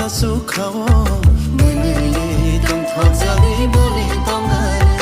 sukawo Mune tong thok jage bole tongana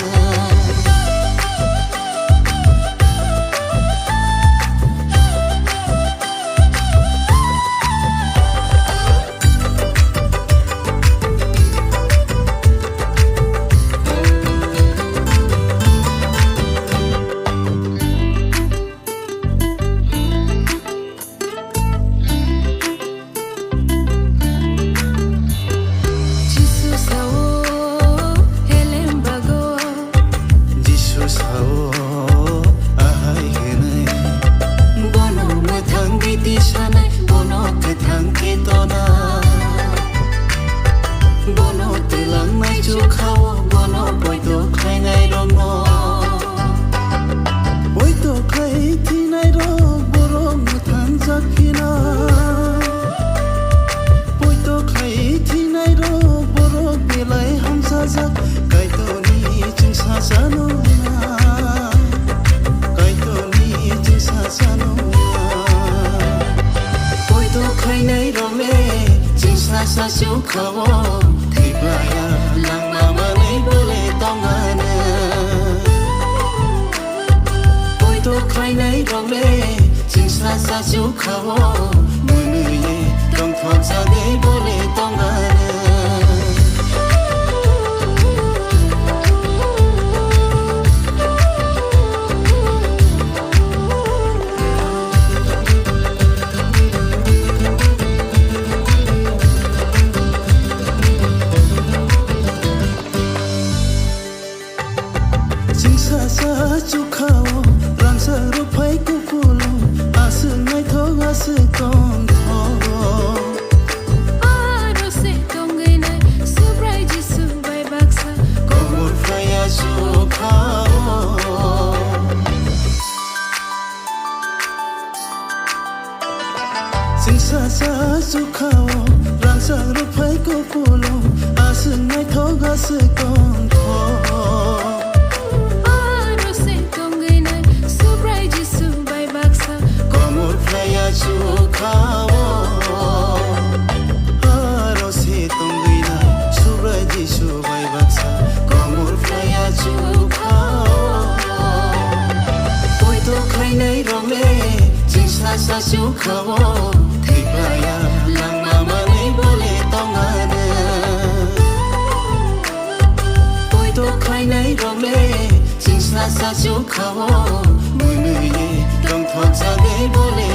sa sukawo thibaya lang mama nei bole tongana oi to khai nei role chingsa sa sukawo mune ye tong thok jage bole tongana sa chukhawo rangsa rupai kukulu asu ngai thong asu tong tho aro se tongai nai subrai jisu bai baksa komur phaya chukhawo singsa sa chukhawo rangsa rupai kukulu asu ngai thong asu tong tho sukawo aro se tongina subrai jisu bai baksa komur phaya chukhawo oi to khai nei role chingsa sa sukawo thibaya lang mama nei bole tongana oi to khai nei role chingsa sa sukawo mune ye tong thok jage bole